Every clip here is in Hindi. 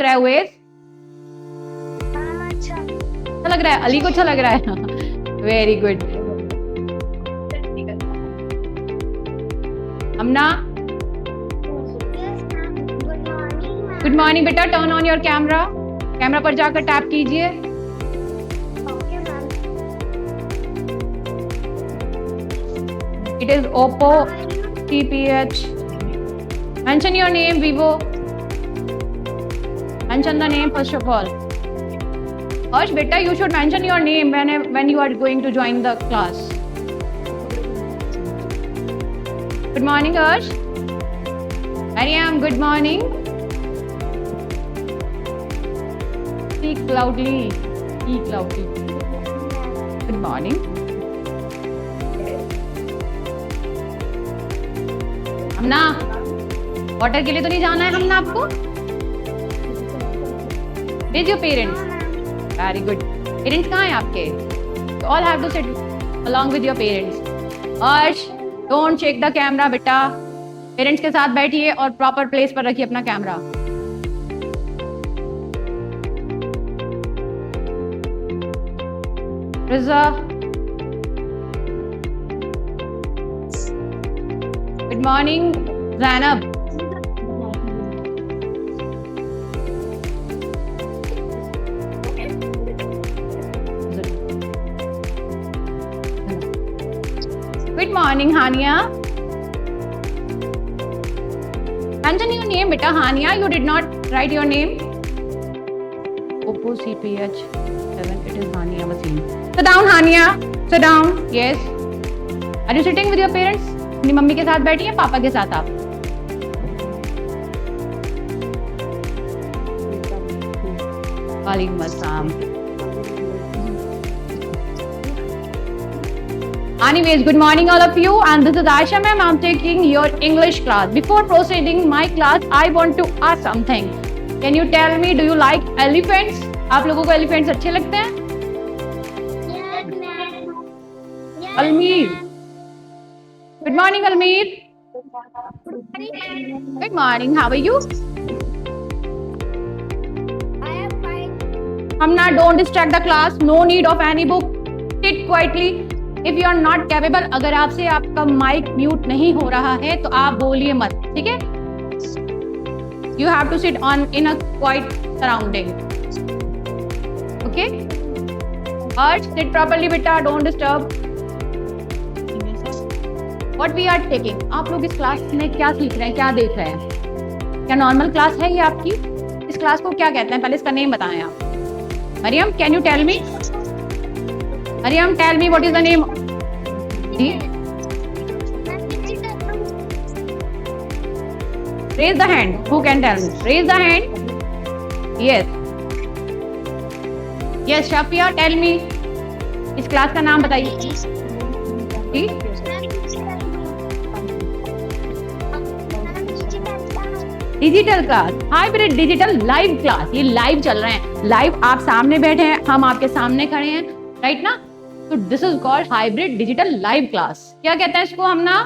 रहा है उवेस? अच्छा लग रहा है, अली को अच्छा लग रहा है। Very good. Amna, good morning बेटा। Turn on your camera, camera पर जाकर टैप कीजिए। It is Oppo TPH। Mention your name Vivo, mention the name first of all. Harsh beta, you should mention your name when you are going to join the class. Good morning, Harsh. Mariam, good morning. Speak loudly. Speak loudly. Good morning. Hamna, water के लिए तो नहीं जाना है हमना आपको? Where's your parents? Very good. Parents कहाँ हैं आपके? You all have to sit along with your parents. Harsh, don't shake the camera बेटा। पेरेंट्स के साथ बैठिए और प्रॉपर प्लेस पर रखिए अपना camera. Riza, good morning. Zainab, good morning. Haniya, mention your name beta। Haniya, you did not write your name। Oppo CPH 7, it is Hania Wasim। Sit down Hania, sit down। Yes, are you sitting with your parents? अपनी मम्मी के साथ बैठी हैं, पापा के साथ आप? वालेकुम अस्सलाम। Anyways, good morning all of you, and this is Aisha ma'am. I'm taking your English class. Before proceeding my class, I want to ask something. Can you tell me, do you like elephants? आप लोगों को elephants अच्छे लगते हैं? Almeer. Good morning, Almeer. Good morning. How are you? I am fine. Hamna, don't distract the class. No need of any book. Sit quietly. If you are not capable, अगर आपसे आपका माइक म्यूट नहीं हो रहा है तो आप बोलिए मत, ठीक है? You have to sit on in a quiet surrounding. Okay? Harsh, sit properly बेटा, don't disturb. What we are taking? आप लोग इस क्लास में क्या सीख रहे हैं, क्या देख रहे हैं? क्या नॉर्मल क्लास है ये आपकी? इस क्लास को क्या कहते हैं? पहले इसका नेम बताएं आप। Maryam, can you tell me? Mariam, tell me what is the name? Raise the hand. Who can tell me? Raise the hand. Yes. Yes, Shafia, tell me. इस क्लास का नाम बताइए। Digital class, hybrid digital live class. ये लाइव चल रहे हैं, लाइव आप सामने बैठे हैं, हम आपके सामने खड़े हैं, राइट ना? तो this is called hybrid digital live class. क्या कहते हैं इसको हम ना?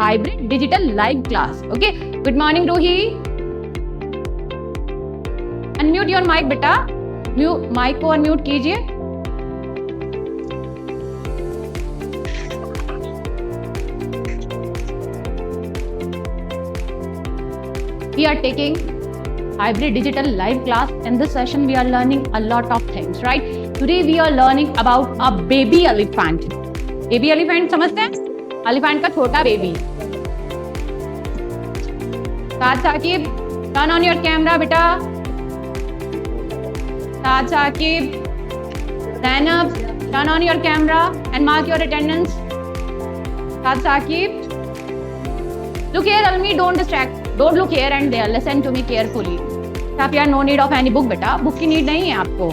Hybrid digital live class. Okay, good morning Roohi. Unmute your mic बेटा, माइक को अनम्यूट कीजिए। We are taking hybrid digital live class. In this session we are learning a lot of things, right? Today we are learning about a baby elephant. Baby elephant समझते हैं? Elephant का छोटा बेबी। साथ Saqib, turn on your camera बेटा। साथ Saqib, Zainab, turn on your camera and mark your attendance. साथ Saqib, look here Almi, don't distract. Don't look here and there. Listen to me carefully. Shafia, no need of any book बेटा, बुक की नीड नहीं है आपको।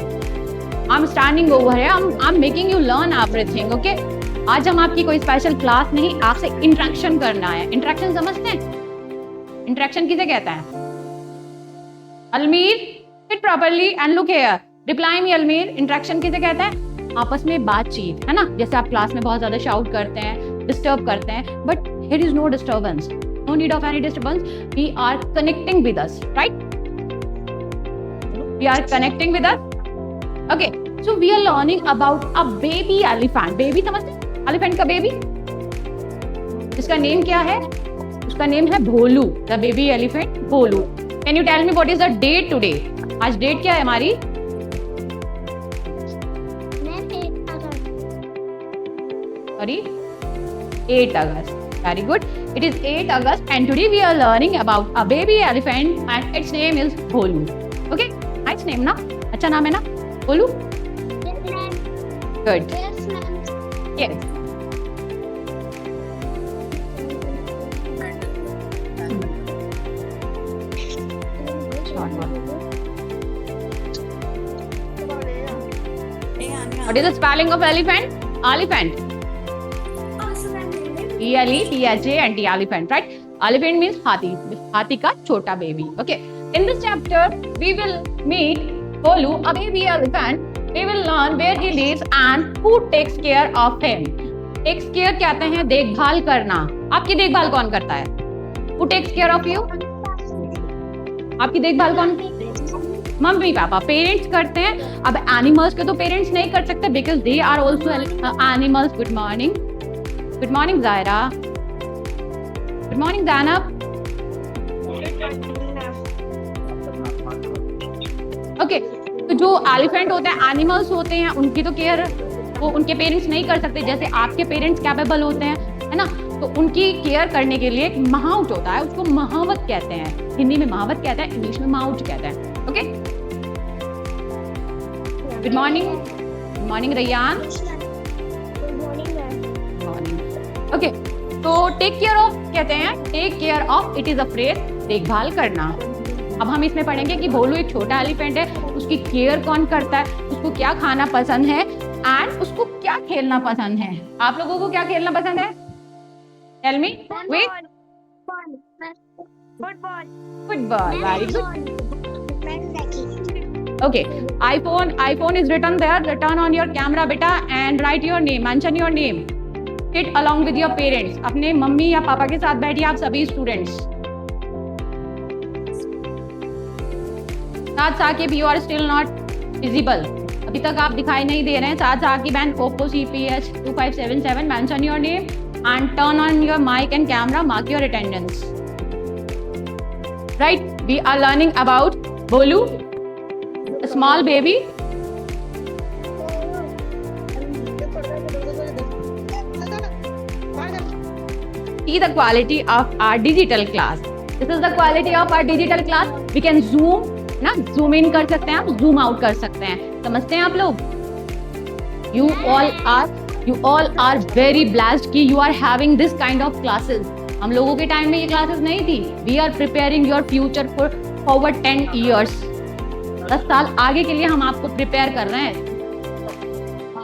I'm standing over here. I'm making you learn everything. Okay? आज हम आपकी कोई स्पेशल क्लास नहीं, आपसे इंटरेक्शन करना है। इंटरेक्शन समझते हैं? इंटरेक्शन किसे कहता है? Almir, sit properly and look here. Reply me Almir, interaction किसे कहता है? आपस में बातचीत, है ना? जैसे आप क्लास में बहुत ज्यादा शाउट करते हैं, डिस्टर्ब करते हैं, but here is no disturbance. no need of any disturbance. We are connecting with us, right? We are connecting with us. Okay, so we are learning about a baby elephant. Baby समझते हैं? Elephant का baby? इसका नेम क्या है? उसका नेम है भोलू. The baby elephant Bholu. Can you tell me what is the date today? आज डेट क्या है हमारी? Sorry, 8 August. Very good. It is 8 August and today we are learning about a baby elephant and its name is Bholu. Okay, nice name ना? अच्छा नाम है ना? Bholu? Good. Yes. Short one. What is the spelling of elephant? Elephant. E-L-E-P-H-A-N-T, elephant, right? Elephant means हाथी. हाथी का छोटा baby. Okay. In this chapter, we will meet Bholu, a baby elephant. We will learn where he lives and who takes care of him. Takes care कहते हैं देखभाल करना. आपकी देखभाल कौन करता है? Who takes care of you? आपकी देखभाल कौन? Mummy papa. पेरेंट्स करते हैं. अब एनिमल्स के तो पेरेंट्स नहीं कर सकते because they are also animals. Good morning. Good morning Zaira. Good morning Zainab. Okay, तो जो एलिफेंट होते हैं, एनिमल्स होते हैं, उनकी तो केयर वो उनके पेरेंट्स नहीं कर सकते जैसे आपके पेरेंट्स कैपेबल होते हैं, है ना? तो उनकी केयर करने के लिए एक महाउट होता है, उसको महावत कहते हैं. हिंदी में महावत कहते हैं, इंग्लिश में माउट कहते हैं. Okay, good morning. Good morning Rayyan. Okay, तो टेक केयर ऑफ कहते हैं. Take care of, it is a phrase, देखभाल करना. अब हम इसमें पढ़ेंगे कि भोलू एक छोटा एलिफेंट है, उसकी केयर कौन करता है, उसको क्या खाना पसंद है एंड उसको क्या खेलना पसंद है. आप लोगों को क्या खेलना पसंद है? Tell me. Wait. Football. Very good. Okay, iPhone is written there. Turn on your camera beta and write your name. Mention your name. Sit along with your parents. अपने मम्मी या पापा के साथ बैठिए आप सभी स्टूडेंट्स. साथ Saqib, you are still not visible. अभी तक आप दिखाई नहीं दे रहे हैं. साथ Saqib and Oppo CPH 2577. Mention your name and turn on your mic and camera. Mark your attendance. Right? We are learning about Bholu, a small baby. See the quality of our digital class. This is the quality of our digital class. We can zoom, ना zoom in कर सकते हैं, आप zoom out कर सकते हैं. समझते हैं आप लोग? You all are very blessed कि you are having this kind of classes. हम लोगों के टाइम में ये क्लासेस नहीं थी. We are preparing your future for over 10 years. 10 साल आगे के लिए हम आपको प्रिपेयर कर रहे हैं.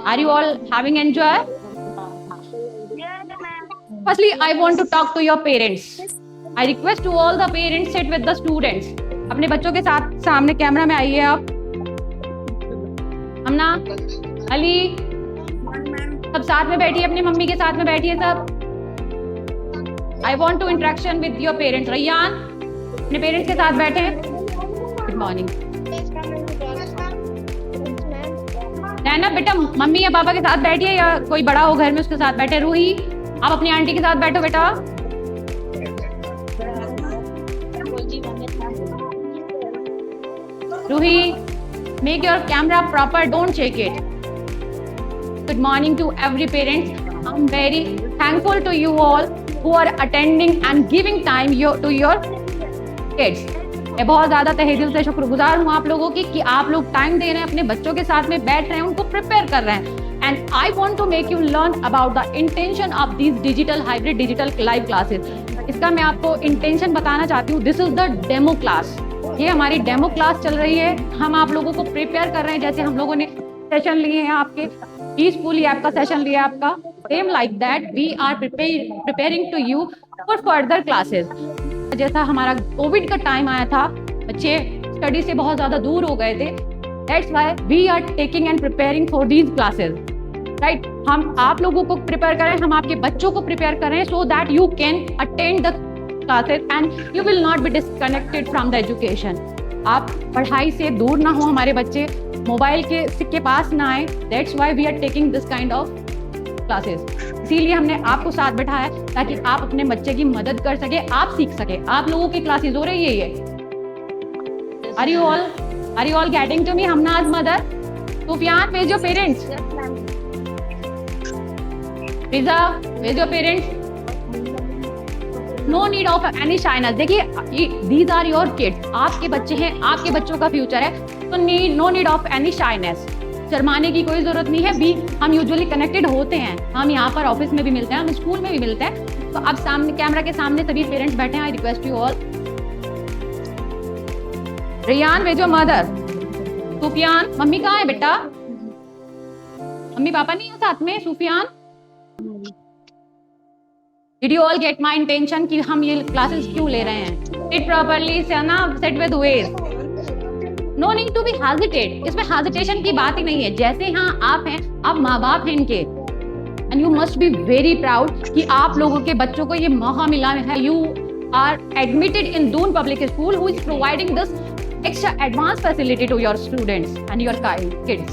Are you all having enjoy? Firstly, I want to talk to your parents. I request to all the parents sit with the students. अपने बच्चों के साथ सामने कैमरा में आइए आप. हमना, अली, सब साथ में बैठिए, अपनी मम्मी के साथ में बैठिए सब. I want to interaction with your parents. Rayyan, अपने पेरेंट्स के साथ बैठे. Good morning. नैना बेटा मम्मी या पापा के साथ बैठिए या कोई बड़ा हो घर में उसके साथ बैठे. रूही, आप अपनी आंटी के साथ बैठो बेटा. Ruhi, make your camera proper, don't shake it. Good morning to every parent. I'm very thankful to you all who are attending and giving time to your kids. मैं बहुत ज़्यादा तहे दिल से शुक्रगुजार हूँ आप लोगों की कि आप लोग टाइम दे रहे हैं, अपने बच्चों के साथ में बैठ रहे हैं, उनको प्रिपेयर कर रहे हैं. And I want to make you learn about the intention of these digital hybrid digital live classes. इसका मैं आपको इंटेंशन बताना चाहती हूँ. This is the demo class. ये हमारी डेमो क्लास चल रही है. हम आप लोगों को प्रिपेयर कर रहे हैं जैसे हम लोगों ने सेशन लिए हैं आपके पीसफुली ऐप का सेशन लिया आपका. Same like that we are preparing to you for further classes. जैसा हमारा कोविड का टाइम आया था, बच्चे स्टडी से बहुत ज़्यादा दूर हो गए थे. That's why we are taking and preparing for these classes. Right, हम आप लोगों को प्रिपेयर करें, हम आपके बच्चों को प्रिपेयर करें so that you can attend the classes and you will not be disconnected from the education. आप पढ़ाई से दूर ना हो, हमारे बच्चे मोबाइल के पास ना आए. That's why we are taking this kind of classes. इसीलिए हमने आपको साथ बैठाया ताकि आप अपने बच्चे की मदद कर सके, आप सीख सके. आप लोगों की क्लासेस हो रही है ये. Are you all getting to me? Hamna's mother, Sufyan, where's your parents? Yes, ma'am. Riza, where's your parents? No need of any shyness. देखिए, these are your kids. आपके बच्चे हैं, आपके बच्चों का फ्यूचर है, तो no need of any shyness. शर्माने की कोई जरूरत नहीं है. भी हम यूजुअली कनेक्टेड होते हैं, हम यहाँ पर ऑफिस में भी मिलते हैं, हम स्कूल में भी मिलते हैं. तो अब सामने कैमरा के सामने सभी पेरेंट्स बैठे हैं. I request you all. Riyan, where's your mother? Sufiyan, mummy कहाँ है बेटा? मम्मी पापा नहीं है साथ में? Sufiyan, Did you all get my intention कि हम ये क्लासेस क्यों ले रहे हैं? Sit properly, sit with ways. No need to be hesitate. इसमें hesitation की बात ही नहीं है. जैसे हाँ आप हैं, आप माँ बाप हैं इनके, and you must be very proud कि आप लोगों के बच्चों को ये मौका मिला है. You are admitted in Doon Public School, who is providing this extra advanced facility to your students and your kids.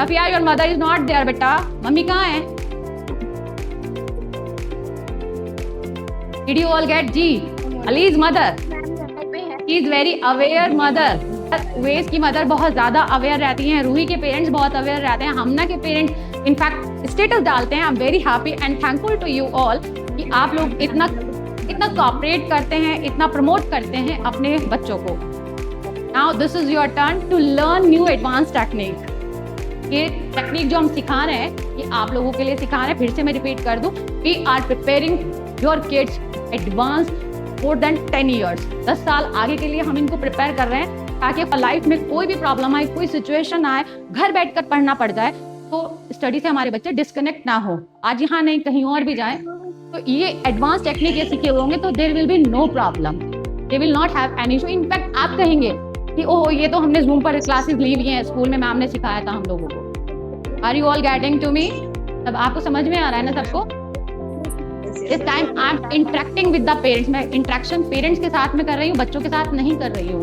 Safia, your mother is not there बेटा. मम्मी कहाँ है? Did you all get G? Ali's mother. She is very aware mother. Where's की मदर बहुत ज्यादा अवेयर रहती हैं. रूही के पेरेंट्स बहुत अवेयर रहते हैं. हमना के पेरेंट्स इनफैक्ट स्टेटस डालते हैं. I am very happy and thankful to you all कि आप लोग इतना कोऑपरेट करते हैं, इतना प्रमोट करते हैं अपने बच्चों को. Now this is your turn to learn new advance technique. ये टेक्निक जो हम सिखा रहे हैं ये आप लोगों के लिए सिखा रहे हैं. फिर से मैं रिपीट कर दूं, we are preparing your kids advance more than 10 years. 10 साल आगे के लिए हम इनको प्रिपेयर कर रहे हैं ताकि लाइफ में कोई भी प्रॉब्लम आए, कोई सिचुएशन आए, घर बैठकर पढ़ना पड़ जाए तो स्टडी से हमारे बच्चे डिस्कनेक्ट ना हो. आज यहाँ नहीं कहीं और भी जाए तो ये एडवांस टेक्निक ये सीखे होंगे तो there will be no problem. They will not have any issue. In fact आप कहेंगे कि ओह ये तो हमने जूम पर क्लासेस ली हुई हैं, स्कूल में मैम ने सिखाया था हम लोगों को. Are you all getting to me? तब आपको समझ में आ रहा है ना सबको? इस time I am interacting with the parents. मैं इंटरेक्शन पेरेंट्स के साथ में कर रही हूँ, बच्चों के साथ नहीं कर रही हूँ.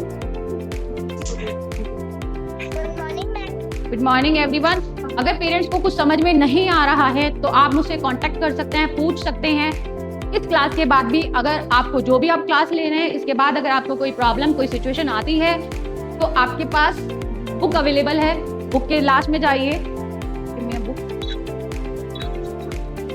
Good morning everyone. अगर पेरेंट्स को कुछ समझ में नहीं आ रहा है तो आप मुझसे कांटेक्ट कर सकते हैं, पूछ सकते हैं. इस क्लास के बाद भी अगर आपको जो भी आप क्लास ले रहे हैं इसके बाद अगर आपको कोई प्रॉब्लम, कोई सिचुएशन आती है तो आपके पास बुक अवेलेबल है. बुक के लास्ट में जाइए.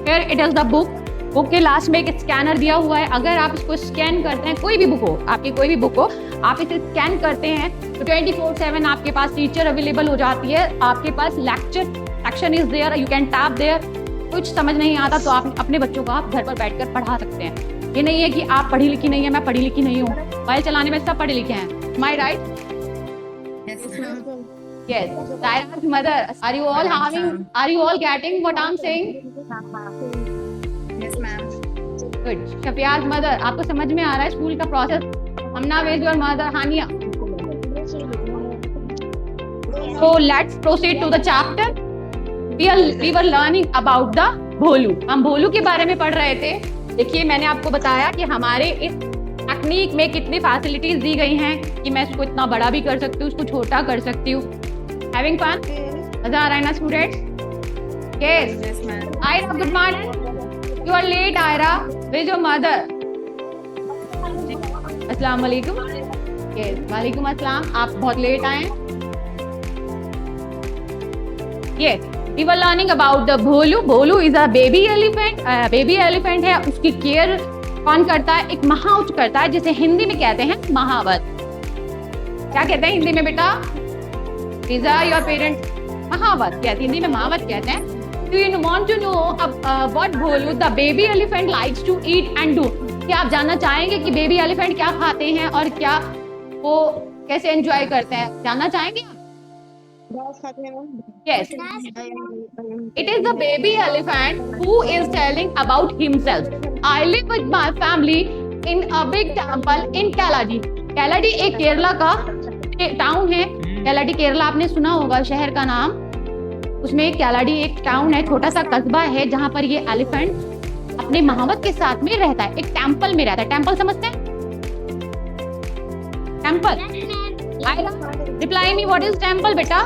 फिर it is the book. Book के लास्ट में एक स्कैनर दिया हुआ है. अगर आप इसको स्कैन करते हैं, कोई भी बुक हो, आपकी कोई भी बुक हो, आप इसे स्कैन करते हैं तो 24/7 आपके पास टीचर अवेलेबल हो जाती है. आपके पास lecture section is there, you can tap there. कुछ समझ नहीं आता तो आप अपने बच्चों को आप घर पर बैठकर पढ़ा सकते हैं. ये नहीं है कि आप पढ़ी लिखी नहीं है, मैं पढ़ी लिखी नहीं हूँ. मोबाइल चलाने में सब पढ़े लिखे हैं. My right? Yes. Tyra's mother, are you all getting what I'm saying? Yes, ma'am. Good. Shafia's mother, आपको समझ में आ रहा है स्कूल का process? Hamna, where's your mother? Haniya. So let's proceed to the chapter. We were learning about the भोलू. हम भोलू के बारे में पढ़ रहे थे. देखिए मैंने आपको बताया कि हमारे इस टेक्निक में कितनी फैसिलिटीज दी गई हैं कि मैं इसको इतना बड़ा भी कर सकती हूँ, इसको छोटा कर सकती हूँ. Having fun? मजा आ रहा है ना students? Yes. Yes, ma'am. Ira, good morning. You are late, Ira. Where's your mother? अस्सलाम वालेकुम. Yes. वालेकुम अस्सलाम. आप बहुत लेट आए. Yes. We were learning about the Bholu. Bholu is a baby elephant. Baby elephant है. उसकी केयर कौन करता है? एक महावत करता है, जिसे हिंदी में कहते हैं महावत. क्या कहते हैं हिंदी में बेटा? Riza, your parents? महावत कहते हैं, हिंदी में महावत कहते हैं. Do you want to know what Bholu the baby elephant likes to eat and do? क्या आप जानना चाहेंगे कि बेबी एलिफेंट क्या खाते हैं और क्या वो कैसे एंजॉय करते हैं? जानना चाहेंगे आप? Yes. It is the baby elephant who is telling about himself. I live with my family in a big temple in Keladi. Keladi एक केरला का टाउन है. Keladi केरला आपने सुना होगा शहर का नाम. उसमें केलाडी एक टाउन है, छोटा सा कस्बा है जहाँ पर ये एलिफेंट अपने महावत के साथ में रहता है, एक टेम्पल में रहता है। टेम्पल समझते हैं? Temple, Aira reply me, what is temple बेटा?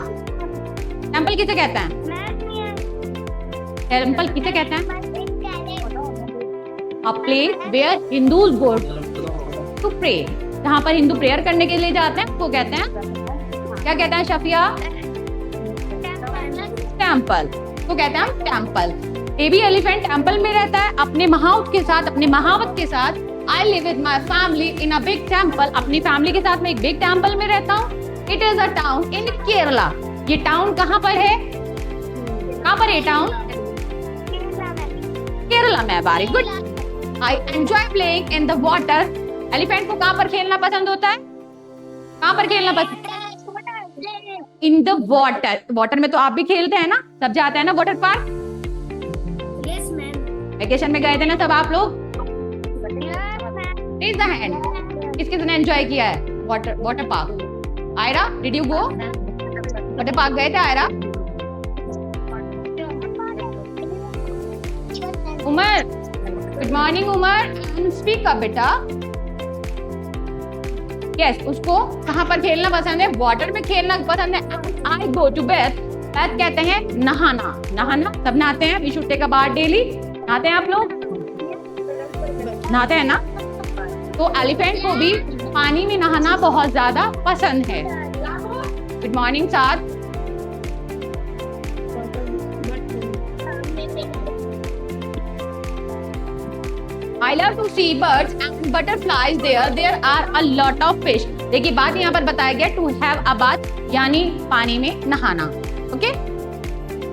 टेम्पल किसे कहते हैं? टेम्पल किसे कहते हैं? A place where Hindus go to pray, जहाँ पर हिंदू प्रेयर करने के लिए जाते हैं उसको कहते हैं, क्या कहते हैं शफिया? टेम्पल को कहते हैं टेम्पल। बेबी एलिफेंट टेम्पल में रहता है अपने महावत के साथ, अपने महावत के साथ। I live with my family in a big temple, अपनी फैमिली के साथ मैं एक बिग टेम्पल में रहता हूँ। It is a town in Kerala, ये टाउन कहाँ पर है? कहाँ पर है टाउन? केरला में। Very good. I enjoy playing in the water, elephant को कहाँ पर खेलना पसंद होता है? कहाँ पर खेलना पसंद? इन द वाटर, वाटर में तो आप भी खेलते हैं ना, सब जाते हैं ना water park? Yes, ma'am. Vacation में गए थे ना सब आप लोग? Raise the hand. किस किसने एंजॉय किया है water park? Aira, did you go water park? गए थे Aira? Umar, good morning Umar, speak up बेटा। यस, उसको कहाँ पर खेलना पसंद है? वाटर में खेलना पसंद है। I go to bath, bath कहते हैं नहाना, नहाना सब नहाते हैं। We should take a bath daily, नहाते हैं आप लोग? नहाते हैं ना? तो एलिफेंट को भी पानी में नहाना बहुत ज्यादा पसंद है। गुड मॉर्निंग साथ। I love to see birds and butterflies there. There are a lot of fish. देखिए बात यहाँ पर बताया गया to have a bath, यानी पानी में नहाना। ओके?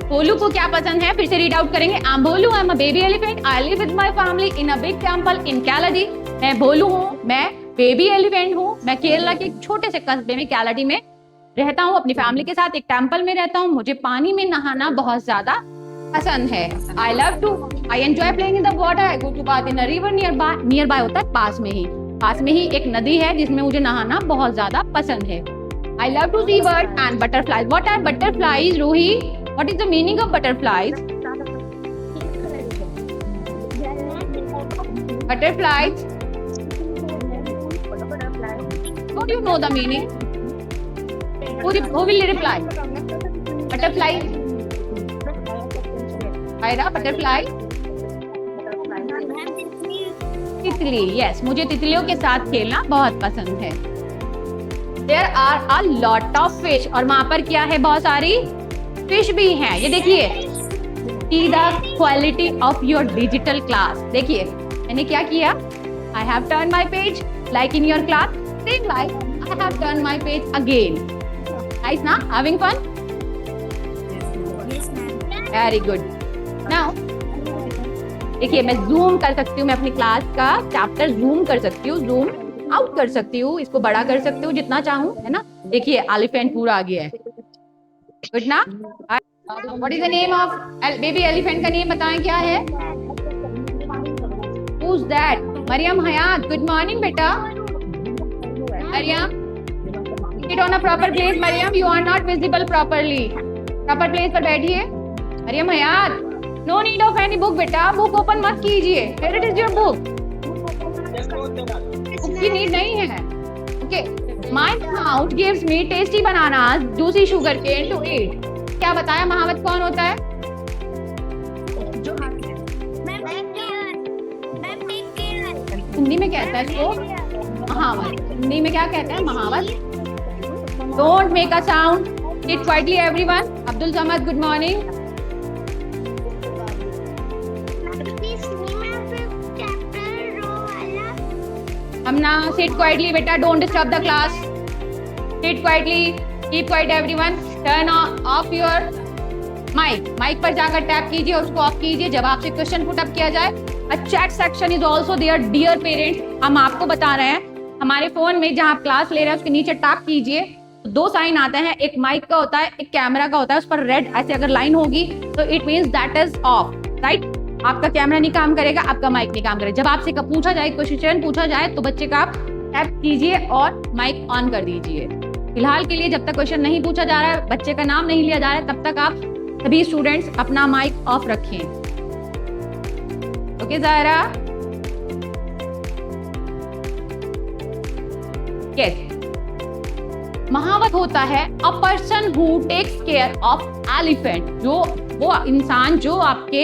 भोलू को क्या पसंद है? फिर से रीड आउट करेंगे। I'm Bholu, I'm a baby elephant. I live with my family in a big temple in Kaladi. मैं भोलू हूँ, मैं बेबी एलिफेंट हूँ, मैं केरला के एक छोटे से कस्बे में कैलाडी में रहता हूँ, अपनी फैमिली के साथ एक टेम्पल में रहता हूँ। मुझे पानी में नहाना बहुत ज्यादा पसंद है। I love to, I enjoy playing in the water. I go to bath in a river nearby, nearby होता है पास में ही, पास में ही एक नदी है जिसमें मुझे नहाना बहुत ज्यादा पसंद है। I love to see bird and butterflies. What are butterflies Roohi? What is the meaning of butterflies? Butterflies, how do you know the meaning? Who will reply? Butterfly. Aira, butterfly, तितली। यस, मुझे तितलियों के साथ खेलना बहुत पसंद है। There are a lot of fish, और वहां पर क्या है? बहुत सारी फिश भी हैं। ये देखिए, See the quality of your digital class. देखिए मैंने क्या किया? I have turned my page like in your class. Same like I have turned my page again. Nice ना? Having fun? Yes, ma'am. Very good. Now, देखिए मैं जूम कर सकती हूँ, मैं अपनी क्लास का चैप्टर जूम कर सकती हूँ, जूम आउट कर सकती हूँ, इसको बड़ा कर सकती हूँ जितना चाहूँ, है ना? देखिए एलिफेंट पूरा आ गया है। गुड ना? What is the name of baby elephant? का नेम बताएं क्या है? Who's that? Maryam Hayat, good morning बेटा। Maryam, sit on a proper place. Maryam, you are not visible properly. Proper place पर बैठिए। मरियम हयात, no need of any book बेटा, बुक ओपन मत कीजिए। Here it is your book. Book की नीड नहीं है। Okay. My mouth gives me tasty bananas, juicy sugarcane to eat. क्या बताया? महावत कौन होता है? हिंदी में कहता है इसको महावत। हिंदी में क्या कहते हैं? महावत। Don't make a sound. Sit quietly everyone. Abdul Samad, good morning. Amna, sit quietly beta. Don't disturb the class. Sit quietly. Keep quiet everyone. Turn off your mic. Mic पर जाकर टैप कीजिए, उसको ऑफ कीजिए जब आपसे क्वेश्चन पुट अप किया जाए। A chat section is also there, dear parents. हम आपको बता रहे हैं, हमारे फोन में जहाँ आप क्लास ले रहे हैं उसके नीचे टैप कीजिए, दो साइन आते हैं, एक माइक का होता है, एक कैमरा का होता है। उस पर रेड ऐसे अगर लाइन होगी तो it means that is of, right? आपका कैमरा नहीं काम करेगा, आपका माइक नहीं काम करेगा। जब आपसे पूछा जाए, क्वेश्चन पूछा जाए तो बच्चे का आप टैप कीजिए और माइक ऑन कर दीजिए। फिलहाल के लिए जब तक क्वेश्चन नहीं पूछा जा रहा है, बच्चे का नाम नहीं लिया जा रहा है, तब तक आप सभी स्टूडेंट्स अपना माइक ऑफ रखें। ओके? Okay Zaira, yes. महावत होता है a person who takes care of elephant, जो वो इंसान जो आपके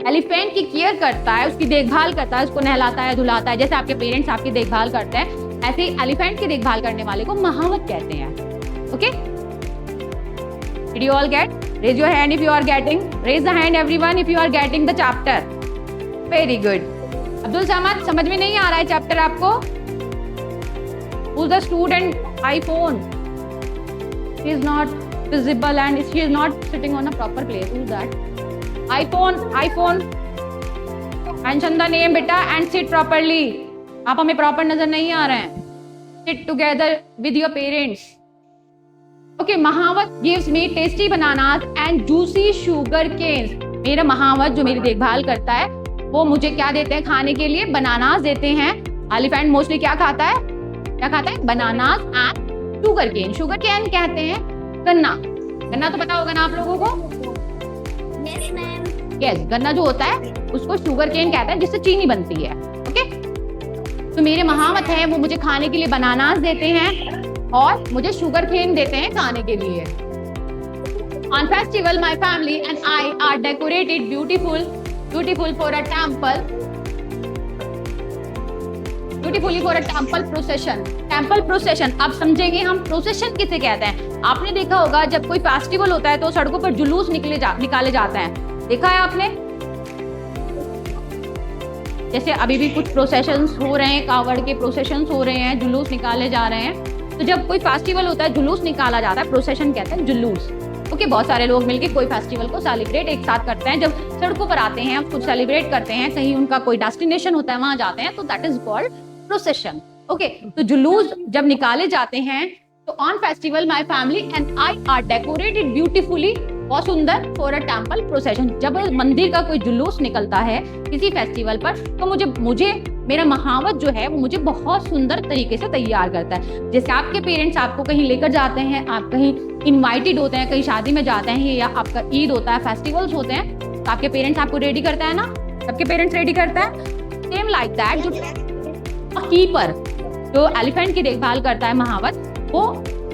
एलिफेंट की केयर करता है, उसकी देखभाल करता है, उसको नहलाता है, धुलाता है। जैसे आपके पेरेंट्स आपकी देखभाल करते हैं, ऐसे ही एलिफेंट की देखभाल करने वाले को महावत कहते हैं। Okay, did you all get? Raise your hand if you are getting, raise the hand everyone if you are getting the chapter. Very good. Abdul Samad, समझ में नहीं आ रहा है चैप्टर आपको? Who's the student iPhone? She is not visible and she is not sitting on a proper place. Who's that? iPhone. Mention the name बेटा and sit properly. आप हमें प्रॉपर नजर नहीं आ रहे हैं. Sit together with your parents. Okay, महावत gives me tasty bananas and juicy sugar canes. मेरा महावत जो मेरी देखभाल करता है वो मुझे क्या देते हैं खाने के लिए? बनानास देते हैं। एलिफेंट मोस्टली क्या खाता है? Bananas and sugar cane. Sugar cane कहते हैं गन्ना। गन्ना तो पता होगा ना आप लोगों को? Yes, ma'am. यस, गन्ना जो होता है उसको शुगर केन कहते हैं, जिससे चीनी बनती है। ओके, तो मेरे महावत हैं वो मुझे खाने के लिए बनानास देते हैं और मुझे शुगर केन देते हैं खाने के लिए। On festival, my family and I are decorated beautiful for a temple. Beautifully for a temple procession. Temple procession, अब समझेंगे हम प्रोसेशन किसे कहते हैं। आपने देखा होगा जब कोई फेस्टिवल होता है तो सड़कों पर जुलूस निकाले जाते हैं, देखा है आपने? जैसे अभी भी कुछ प्रोसेशंस हो रहे हैं, कावड़ के प्रोसेशंस हो रहे हैं, जुलूस निकाले जा रहे हैं। तो जब कोई फेस्टिवल होता है जुलूस निकाला जाता है, प्रोसेशन कहते हैं जुलूस। ओके, बहुत सारे लोग मिलकर कोई फेस्टिवल को सेलिब्रेट एक साथ करते हैं। जब सड़कों पर आते हैं, कुछ सेलिब्रेट करते हैं, कहीं उनका कोई डेस्टिनेशन होता है, वहां जाते हैं, तो that is called procession. Okay, तो जुलूस जब निकाले जाते हैं तो on festival my family and I are decorated beautifully, बहुत सुंदर, फॉर अ टेंपल प्रोसेशन। जब मंदिर का कोई जुलूस निकलता है किसी फेस्टिवल पर तो मुझे मेरा महावत जो है वो मुझे बहुत सुंदर तरीके से तैयार करता है। जैसे आपके पेरेंट्स आपको कहीं लेकर जाते हैं, आप कहीं इनवाइटेड होते हैं, कहीं शादी में जाते हैं या आपका ईद होता है, फेस्टिवल्स होते हैं, तो आपके पेरेंट्स आपको रेडी करता है ना? सबके पेरेंट्स रेडी करता है। सेम लाइक दैट, जो कीपर जो एलिफेंट की देखभाल करता है महावत, वो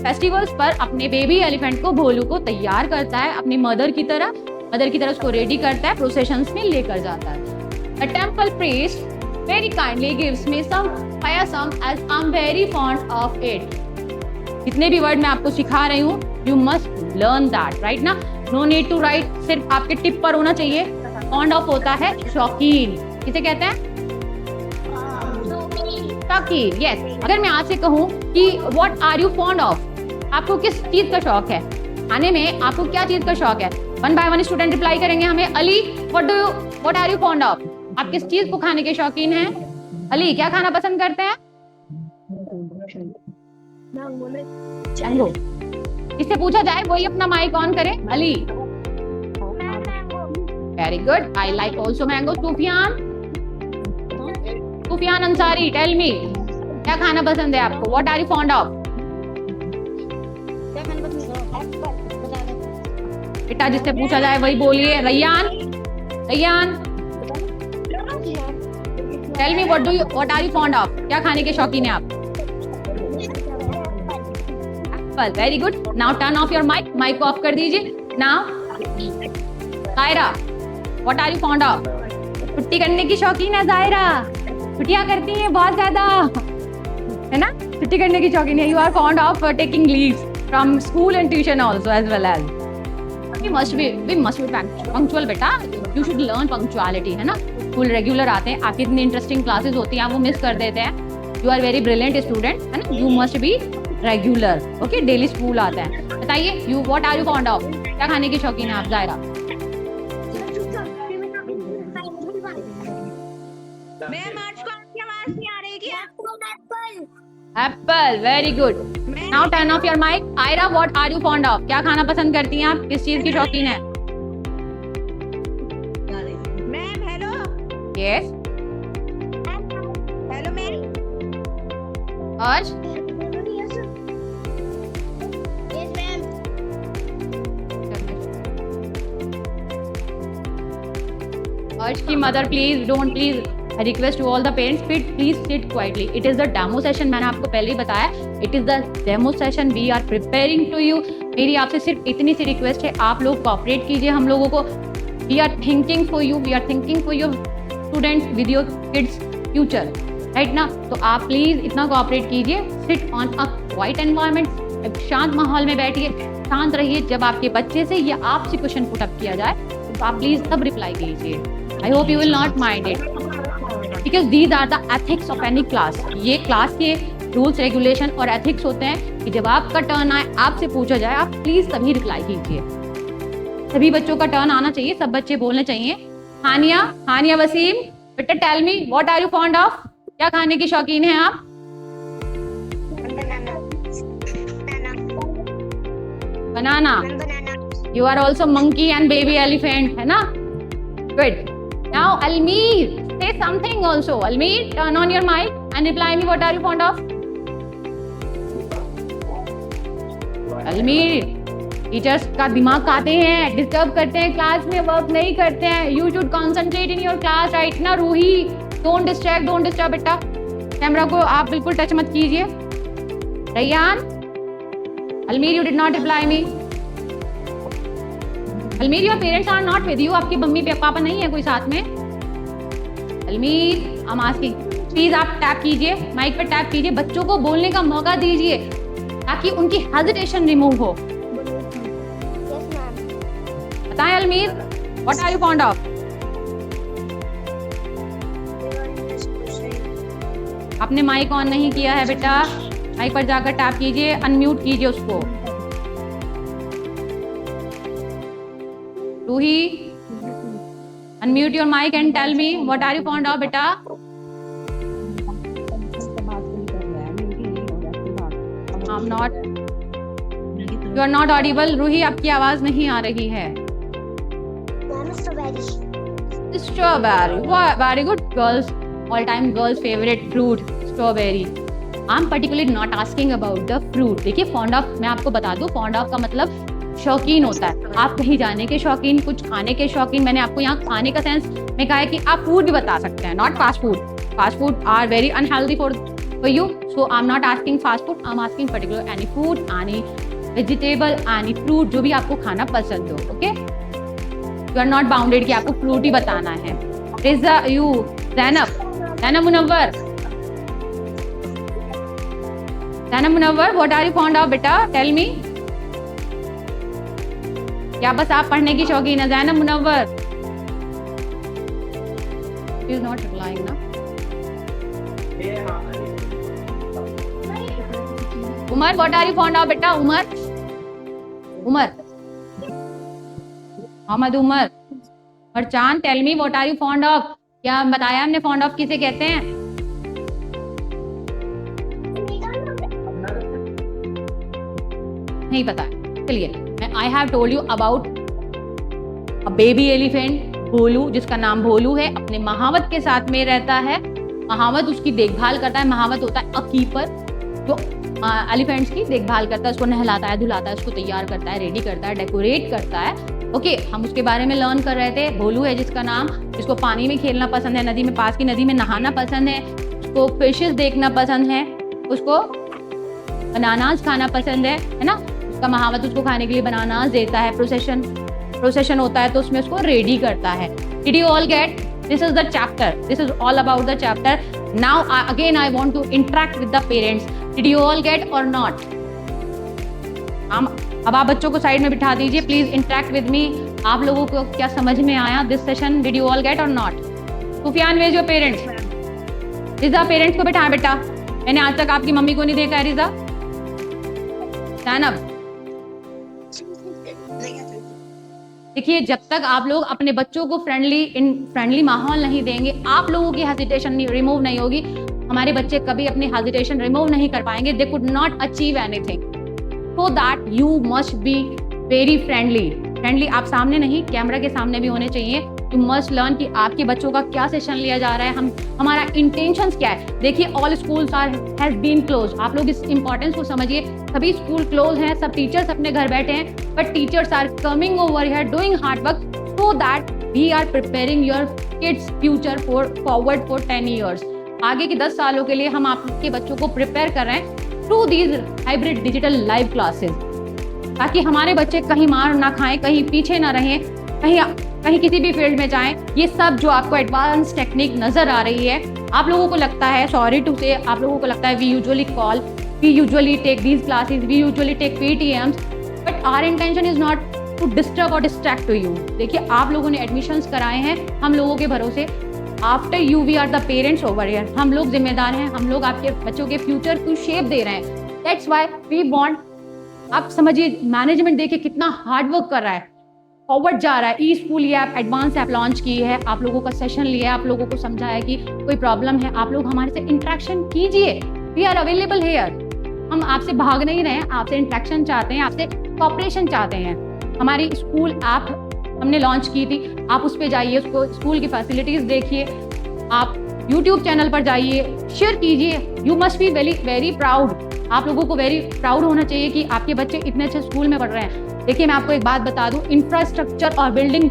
फेस्टिवल्स पर अपने बेबी एलिफेंट को, भोलू को तैयार करता है अपनी मदर की तरह उसको रेडी करता है, प्रोसेशंस में लेकर जाता है। The temple priest very kindly gives me some payasam as I'm very fond of it. जितने भी वर्ड मैं आपको सिखा रही हूँ, you must learn that, right ना? No need to write, सिर्फ आपके टिप पर होना चाहिए। Fond of होता है शौकीन, किसे कहते हैं? शौकीन, yes। अगर मैं आपसे कहूँ कि what are you fond of, आपको किस चीज का शौक है? खाने में आपको क्या चीज का शौक है? 1 by 1 स्टूडेंट रिप्लाई करेंगे हमें। Ali, what are you fond of? आप किस चीज को खाने के शौकीन हैं? अली, क्या खाना पसंद करते हैं? मैंगो। जिससे पूछा जाए वही अपना माइक ऑन करे। Ali, very good, I like also mango. Sufiyan Ansari, tell me, क्या खाना पसंद है आपको? What are you fond of? बेटा जिससे पूछा जाए वही बोलिए। Rayyan, tell me what are you fond of? क्या खाने के शौकीन है आप? Apple, very good. Now turn off your mic को ऑफ कर दीजिए। Now Zaira, what are you fond of? छुट्टी करने की शौकीन है जायरा, छुट्टियां करती हैं बहुत ज्यादा, है ना? छुट्टी करने की शौकीन है। You are fond of taking leaves from school and tuition also as well as. We must be punctual बेटा, you should learn punctuality, है ना? स्कूल रेगुलर आते हैं, आपकी इतनी इंटरेस्टिंग क्लासेस होती हैं, आप वो मिस कर देते हैं। You are very brilliant student, है ना? You must be regular, okay? Daily school आता है। बताइए, you what are you fond of? क्या खाने की शौकीन है आप जायरा? मैम आज को आपकी आवाज नहीं आ रही क्या? Apple, very good. Now turn off your mic. Aira, what are you fond of? क्या खाना पसंद करती हैं आप? किस चीज की शौकीन है? Ma'am hello. Yes, hello ma'am. Arsh, yes ma'am. Harsh ki mother, please. I request to all the parents, please sit quietly. It is the demo session. मैंने आपको पहले ही बताया. It is the demo session. We are preparing to you. मेरी आपसे सिर्फ इतनी सी रिक्वेस्ट है, आप लोग कोऑपरेट कीजिए हम लोगों को. We are thinking for you. We are thinking for your students with your kids future. Right ना? तो आप प्लीज इतना कोऑपरेट कीजिए. Sit on a quite environment. शांत माहौल में बैठिए, शांत रहिए. जब आपके बच्चे से या आपसे क्वेश्चन पुट अप किया जाए तो आप प्लीज तब रिप्लाई कीजिए. I hope you will not mind it, because these are the ethics of any class. ये क्लास के रूल्स रेगुलेशन और एथिक्स होते हैं कि जब आपका टर्न आए, आपसे पूछा जाए, आप प्लीज तभी रिप्लाई कीजिए. सभी बच्चों का टर्न आना चाहिए, सब बच्चे बोलने चाहिए. हानिया वसीम, बेटा tell me what are you fond of? क्या खाने की शौकीन हैं आप? Banana. You are also monkey and baby elephant, है ना? Good. Now Almir, say something also. Almeer, turn on your mic and reply me what are you fond of? Almeer, teachers का दिमाग खाते हैं, डिस्टर्ब करते हैं, क्लास में वर्क नहीं करते हैं. You should concentrate in your class right ना. रूही, डोंट डिस्टर्ब बेटा. कैमरा को आप बिल्कुल टच मत कीजिए. Rayan, Almir, you did not reply me. Almir, your parents are not with you. आपके मम्मी पापा नहीं है कोई साथ में. अलमीर, I'm asking, प्लीज आप टैप कीजिए, माइक पे टैप कीजिए. बच्चों को बोलने का मौका दीजिए ताकि उनकी हेजिटेशन रिमूव हो. बताएं Almir, what are you fond of? आपने माइक ऑन नहीं किया है बेटा. माइक पर जाकर टैप कीजिए, अनम्यूट कीजिए उसको. Ruhi, unmute your mic and tell me what are you fond of beta? I'm not. You are not audible. Ruhi, आपकी आवाज नहीं आ रही है. Strawberry. Very good girls. All-time girls' favorite fruit, strawberry. I'm particularly not asking about the fruit. देखिए, fond of मैं आपको बता दूं, fond of का मतलब शौकीन होता है. आप कहीं जाने के शौकीन, कुछ खाने के शौकीन. मैंने आपको यहाँ खाने का सेंस में कहा है कि आप फूड भी बता सकते हैं, not fast food. Fast food are very unhealthy for you, so I am not asking fast food. I am asking particular any food, any vegetable, any fruit, जो भी आपको खाना पसंद हो. Okay, you are not bounded कि आपको फ्रूट ही बताना है. Riza, you, Zainab Munawwar, what are you fond of बेटा? Tell me. क्या बस आप पढ़ने की शौकीन है? Zainab Munawwar is not replying ना. Umar, what are you fond of बेटा? उमर, मोहम्मद उमर. और Chand, tell me what are you fond of? क्या बताया हमने फॉन्ड ऑफ किसे कहते हैं? नहीं पता. चलिए, I have told you about a baby elephant, Bholu, जिसका नाम भोलू है. अपने महावत के साथ में रहता है. महावत उसकी देखभाल करता है. महावत होता है अ कीपर, जो एलिफेंट्स की देखभाल करता है, उसको नहलाता है, धुलाता है, उसको तैयार करता है, रेडी करता है, डेकोरेट करता है. ओके, हम उसके बारे में लर्न कर रहे थे. भोलू है जिसका नाम, जिसको पानी में खेलना पसंद है, नदी में, पास की नदी में नहाना पसंद है, उसको फिशेस देखना पसंद है, उसको बनानास खाना पसंद है ना. उसका महावत उसको खाने के लिए बनानास देता है. प्रोसेशन होता है तो उसमें उसको रेडी करता है. Did you all get? This is the chapter. This is all about the chapter. Now again I want to interact with the parents. Did you all get or not? अब आप बच्चों को साइड में बिठा दीजिए. Please interact with me. आप लोगों को क्या समझ में आया this session? Did you all get or not? Sufiyan, wake your parents. Riza, parents को बिठाएं बेटा. मैंने आज तक आपकी मम्मी को नहीं देखा है. रिजा, ज़ैनब, देखिए, जब तक आप लोग अपने बच्चों को फ्रेंडली माहौल नहीं देंगे, आप लोगों की हेजिटेशन रिमूव नहीं होगी. हमारे बच्चे कभी अपनी हेजिटेशन रिमूव नहीं कर पाएंगे. They could not achieve anything. So that you must be very friendly. आप सामने नहीं, कैमरा के सामने भी होने चाहिए. यू मस्ट लर्न कि आपके बच्चों का क्या सेशन लिया जा रहा है, हमारा इंटेंशंस क्या है. देखिए, all schools has been close. आप लोग इस इंपॉर्टेंस को समझिए. सभी स्कूल क्लोज हैं, सब टीचर्स अपने घर बैठे हैं, but teachers are coming over here doing hard work so so that we are preparing your kids future forward for 10 years. आगे के 10 सालों के लिए हम आपके बच्चों को प्रिपेयर कर रहे हैं through these hybrid digital live classes, ताकि हमारे बच्चे कहीं मार ना खाएं, कहीं पीछे ना रहें, कहीं किसी भी फील्ड में जाएं। ये सब जो आपको एडवांस टेक्निक नजर आ रही है, आप लोगों को लगता है, सॉरी टू से, आप लोगों को लगता है we usually take these classes, we usually take PTMs, but our intention is not to disturb और डिस्ट्रैक्ट टू यू। देखिए, आप लोगों ने एडमिशंस कराए हैं हम लोगों के भरोसे। After you we are the parents over here. हम लोग जिम्मेदार हैं, हम लोग आपके बच्चों के फ्यूचर को शेप दे रहे हैं। दैट्स व्हाई वी वांट, आप समझिए मैनेजमेंट देखिए कितना हार्ड वर्क कर रहा है, फॉरवर्ड जा रहा है। ई स्कूल ये ऐप एडवांस ऐप लॉन्च की है, आप लोगों का सेशन लिया है, आप लोगों को समझाया कि कोई प्रॉब्लम है, आप लोग हमारे से इंटरेक्शन कीजिए। We are available here. हम आपसे भाग नहीं रहे हैं, आपसे इंटरेक्शन चाहते हैं, आपसे कॉपरेशन चाहते हैं। हमारी स्कूल ऐप हमने लॉन्च की थी, आप उस पर जाइए, उसको स्कूल की फैसिलिटीज़ देखिए, आप YouTube चैनल पर जाइए, शेयर कीजिए। You must be very proud. आप लोगों को वेरी प्राउड होना चाहिए कि आपके बच्चे इतने अच्छे स्कूल में पढ़ रहे हैं। देखिए, मैं आपको एक बात बता दूं, इंफ्रास्ट्रक्चर और बिल्डिंग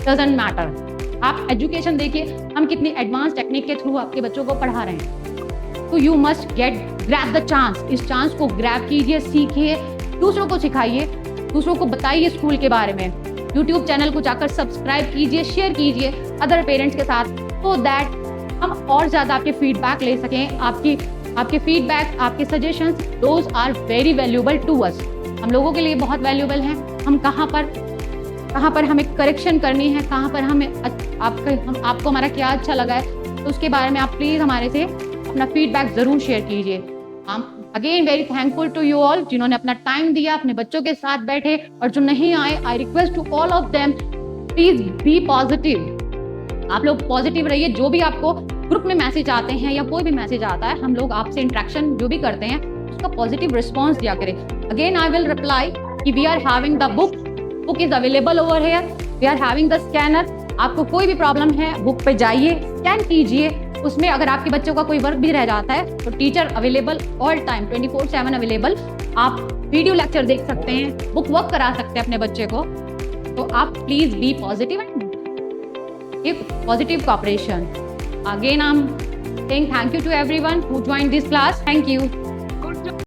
डजंट मैटर। आप एजुकेशन देखिए, हम कितनी एडवांस टेक्निक के थ्रू आपके बच्चों को पढ़ा रहे हैं। तो you must grab the chance. इस चांस को ग्रैब कीजिए, सीखिए, दूसरों को सिखाइए, दूसरों को बताइए स्कूल के बारे में। YouTube चैनल को जाकर सब्सक्राइब कीजिए, शेयर कीजिए अदर पेरेंट्स के साथ, सो दैट हम और ज़्यादा आपके फीडबैक ले सकें। आपके फीडबैक, आपके suggestions, those are very valuable to us. हम लोगों के लिए बहुत वैल्यूएबल हैं। हम कहाँ पर हमें करेक्शन करनी है, कहाँ पर हमें आपको हमारा क्या अच्छा लगा है, तो उसके बारे में आप प्लीज़ हमारे से अपना फीडबैक ज़रूर शेयर कीजिए। हम again very thankful to you all, जिन्होंने अपना टाइम दिया, अपने बच्चों के साथ बैठे, और जो नहीं आए, I request to all of them, please be positive. आप लोग पॉजिटिव रहिए। जो भी आपको ग्रुप में मैसेज आते हैं या कोई भी मैसेज आता है, हम लोग आपसे इंटरेक्शन जो भी करते हैं उसका पॉजिटिव रिस्पॉन्स दिया करें। अगेन आई विल रिप्लाई कि we are having the book is available over here, we are having the scanner. आपको कोई भी प्रॉब्लम है, बुक पे जाइए, स्कैन कीजिए। उसमें अगर आपके बच्चों का कोई वर्क भी रह जाता है तो teacher available all time, 24/7 available. आप वीडियो लेक्चर देख सकते हैं, बुक वर्क करा सकते हैं अपने बच्चे को। तो आप please be positive and give positive cooperation. Again I am saying thank you to everyone who joined this class. Thank you.